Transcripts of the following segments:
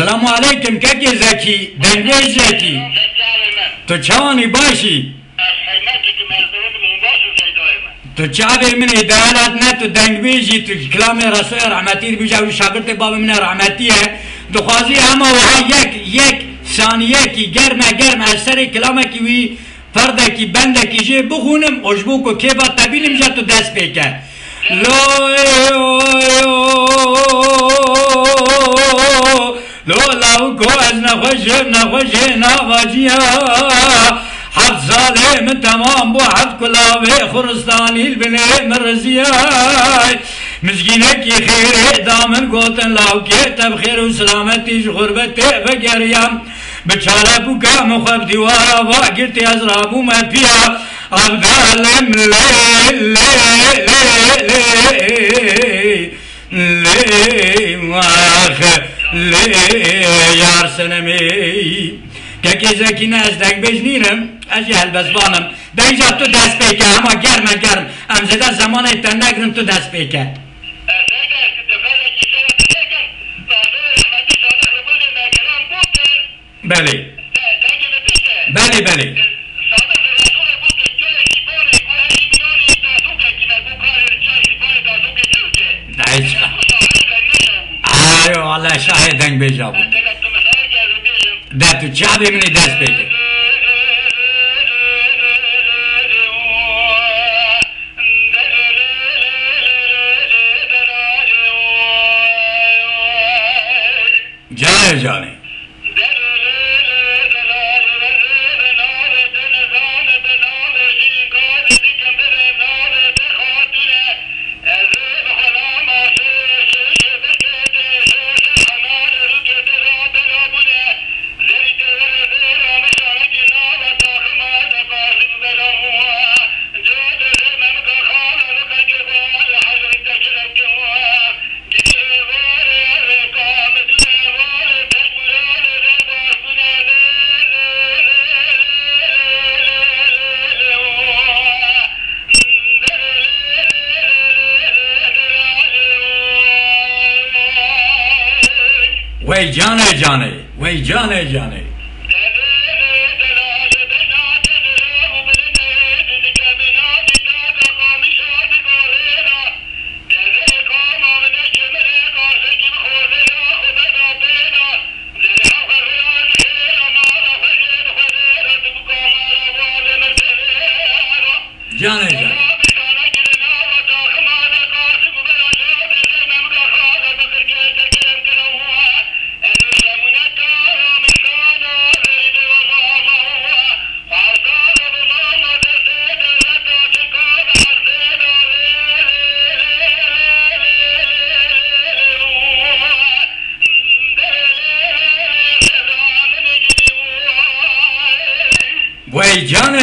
سلام علیکم ککی زکی دنگوی زکی تو چوانی باشی تو چاوی منی دهالت نه تو دنگ بیجی تو کلام رسول رحمتی بیجی و شاگرد باب من رحمتیه تو خوازی همه وها یک ثانیه کی گرم اثر کلامه کی وی فرده کی بنده کی جه بخونم عجبو کو که با طبیلم جا تو دست بکه لو کو از نخوشه نواجیه حد ظالم تمام بو حد کلاوه خرستانی البنه مرزیه مسکینه کی خیره دامن گوتن لاوکه تب خیر و سلامتیش غربته و گریم بچاله بوکا مخب دیوارا و گرتی از رابو مپیا عبدالم یار سنمی که زکی نه از دنگ بجنینم از یه هلبزبانم دنگ جا تو دست بیکه اما گرم امزده زمان ایتن نگرم تو دست بیکه بله آیو الله شاهد دنگ بجا بود ده تو چاوی منی دست بیکه جانه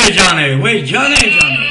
وی جانه وی جانه جانه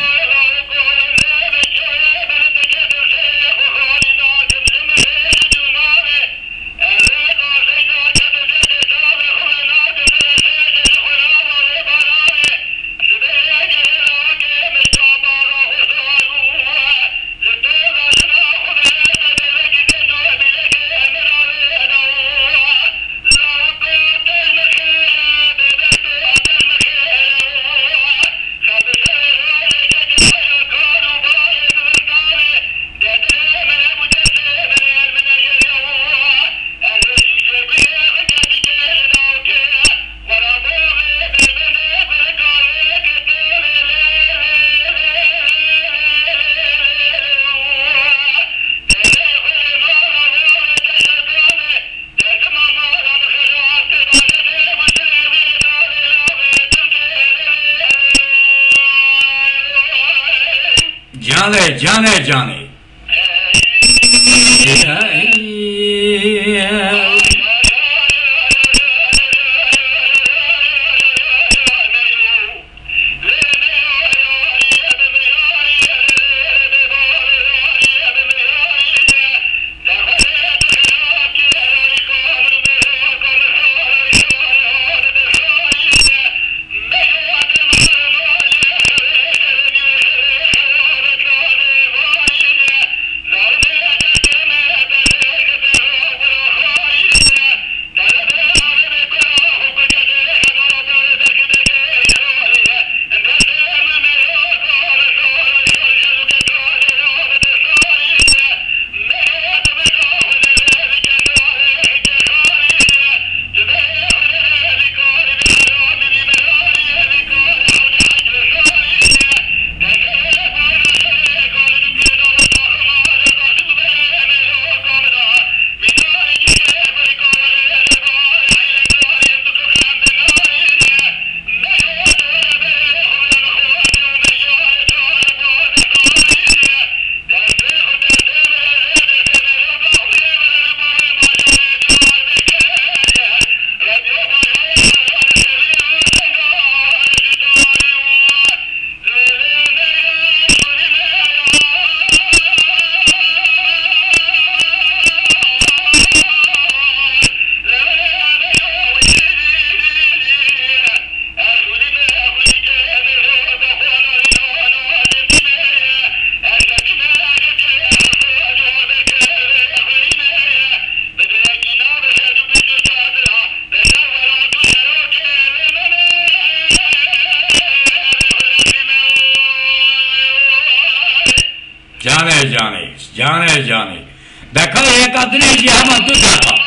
جانه جانه دکا یک آدمی جی همه دو دکا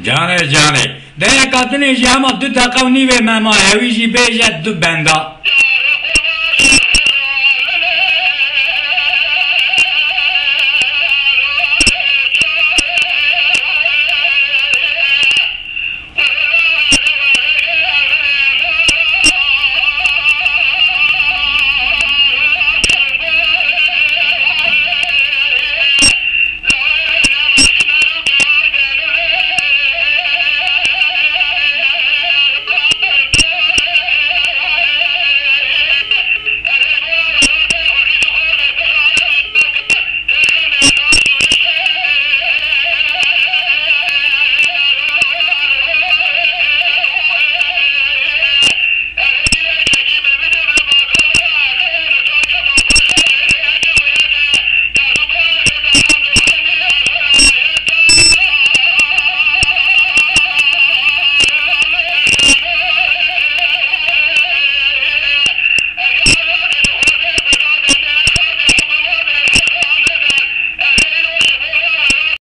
جانه جانه ده یک آدمی جی همه دو دکا و نیوه مما هویجی بیجت دو بنده